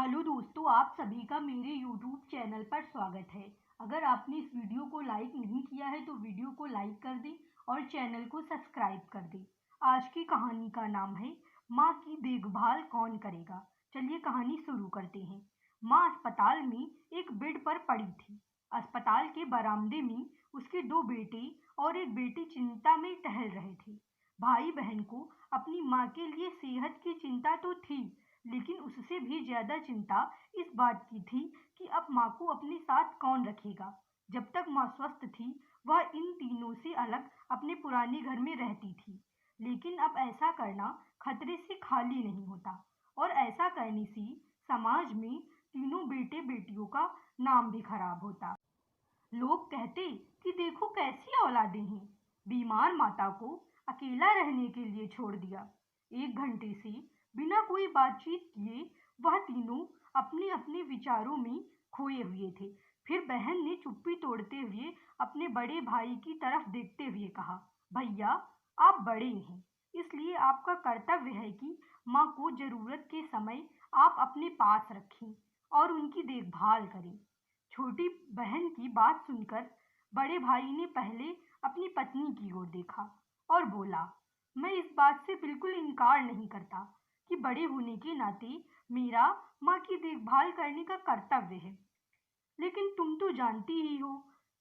Hello दोस्तों, आप सभी का मेरे YouTube चैनल पर स्वागत है। अगर आपने इस वीडियो को लाइक नहीं किया है तो वीडियो को लाइक कर दें और चैनल को सब्सक्राइब कर दें। आज की कहानी का नाम है माँ की देखभाल कौन करेगा। चलिए कहानी शुरू करते हैं। माँ अस्पताल में एक बेड पर पड़ी थी। अस्पताल के बरामदे में उसके दो बेटे और एक बेटी चिंता में टहल रहे थे। भाई बहन को अपनी माँ के लिए सेहत की चिंता तो थी, लेकिन उससे भी ज्यादा चिंता इस बात की थी कि अब माँ को अपने साथ कौन रखेगा। जब तक माँ स्वस्थ थी वह इन तीनों से अलग अपने पुराने घर में रहती थी, लेकिन अब ऐसा करना खतरे से खाली नहीं होता और ऐसा करने से समाज में तीनों बेटे बेटियों का नाम भी खराब होता। लोग कहते कि देखो कैसी औलादें हैं, बीमार माता को अकेला रहने के लिए छोड़ दिया। 1 घंटे से बिना कोई बातचीत किए वह तीनों अपने अपने विचारों में खोए हुए थे। फिर बहन ने चुप्पी तोड़ते हुए अपने बड़े भाई की तरफ देखते हुए कहा, भैया आप बड़े हैं, इसलिए आपका कर्तव्य है कि माँ को जरूरत के समय आप अपने पास रखें और उनकी देखभाल करें। छोटी बहन की बात सुनकर बड़े भाई ने पहले अपनी पत्नी की ओर देखा और बोला, मैं इस बात से बिल्कुल इनकार नहीं करता कि बड़े होने के नाते मेरा माँ की देखभाल करने का कर्तव्य है, लेकिन तुम तो जानती ही हो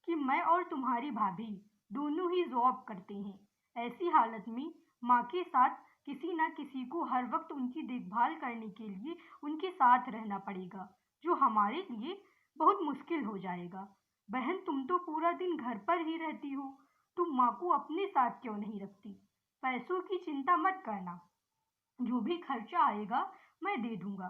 कि मैं और तुम्हारी भाभी दोनों ही जॉब करते हैं। ऐसी हालत में माँ के साथ किसी न किसी को हर वक्त उनकी देखभाल करने के लिए उनके साथ रहना पड़ेगा, जो हमारे लिए बहुत मुश्किल हो जाएगा। बहन तुम तो पूरा दिन घर पर ही रहती हो, तुम माँ को अपने साथ क्यों नहीं रखती? पैसों की चिंता मत करना, जो भी खर्चा आएगा मैं दे दूंगा।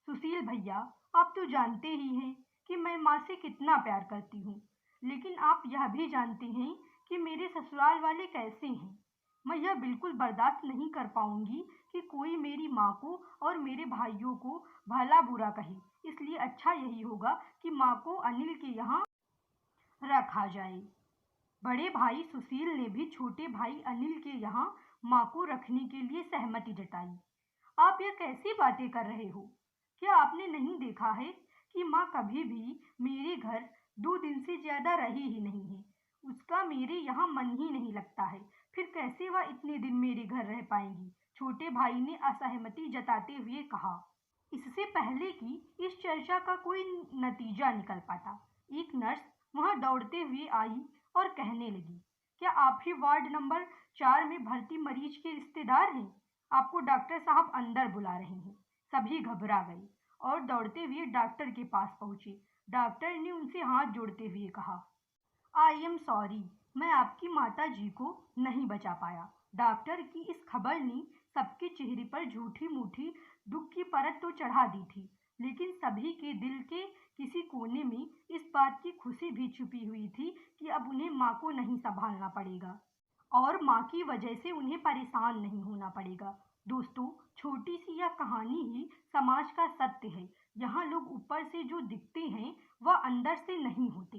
सुशील भैया, आप तो जानते ही हैं कि मैं माँ से कितना प्यार करती हूँ, लेकिन आप यह भी जानते हैं कि मेरे ससुराल वाले कैसे हैं। मैं यह बिल्कुल बर्दाश्त नहीं कर पाऊंगी कि कोई मेरी माँ को और मेरे भाइयों को भला बुरा कहे। इसलिए अच्छा यही होगा कि माँ को अनिल के यहाँ रखा जाए। बड़े भाई सुशील ने भी छोटे भाई अनिल के यहाँ माँ को रखने के लिए सहमति जताई। आप यह कैसी बातें कर रहे हो? क्या आपने नहीं देखा है कि माँ कभी भी मेरे घर 2 दिन से ज्यादा रही ही नहीं है? उसका मेरे यहाँ मन ही नहीं लगता है, फिर कैसे वह इतने दिन मेरे घर रह पाएंगी? छोटे भाई ने असहमति जताते हुए कहा। इससे पहले कि इस चर्चा का कोई नतीजा निकल पाता, एक नर्स वहां दौड़ते हुए आई और कहने लगी, क्या आप ही वार्ड नंबर 4 में भर्ती मरीज के रिश्तेदार हैं? आपको डॉक्टर साहब अंदर बुला रहे हैं। सभी घबरा गए और दौड़ते हुए डॉक्टर के पास पहुंचे। डॉक्टर ने उनसे हाथ जोड़ते हुए कहा, आई एम सॉरी, मैं आपकी माता जी को नहीं बचा पाया। डॉक्टर की इस खबर ने सबके चेहरे पर झूठी मूठी दुख की परत तो चढ़ा दी थी, लेकिन सभी के दिल के किसी कोने में इस बात की खुशी भी छुपी हुई थी कि अब उन्हें माँ को नहीं संभालना पड़ेगा और माँ की वजह से उन्हें परेशान नहीं होना पड़ेगा। दोस्तों, छोटी सी यह कहानी ही समाज का सत्य है। यहाँ लोग ऊपर से जो दिखते हैं वह अंदर से नहीं होते।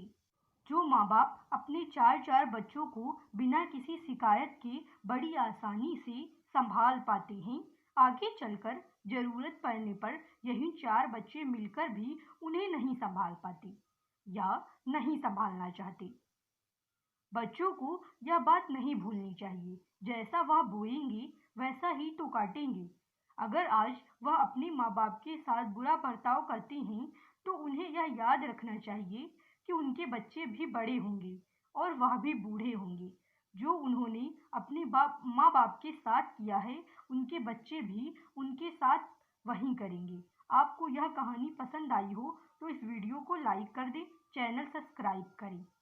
जो माँ बाप अपने चार चार बच्चों को बिना किसी शिकायत के बड़ी आसानी से संभाल पाते हैं, आगे चलकर जरूरत पड़ने पर यही चार बच्चे मिलकर भी उन्हें नहीं संभाल पाते या नहीं संभालना चाहते। बच्चों को यह बात नहीं भूलनी चाहिए, जैसा वह बोएंगे वैसा ही तो काटेंगे। अगर आज वह अपने माँ बाप के साथ बुरा बर्ताव करते हैं तो उन्हें यह याद रखना चाहिए कि उनके बच्चे भी बड़े होंगे और वह भी बूढ़े होंगे। जो उन्होंने अपने माँ बाप के साथ किया है, उनके बच्चे भी उनके साथ वही करेंगे। आपको यह कहानी पसंद आई हो तो इस वीडियो को लाइक कर दें, चैनल सब्सक्राइब करें।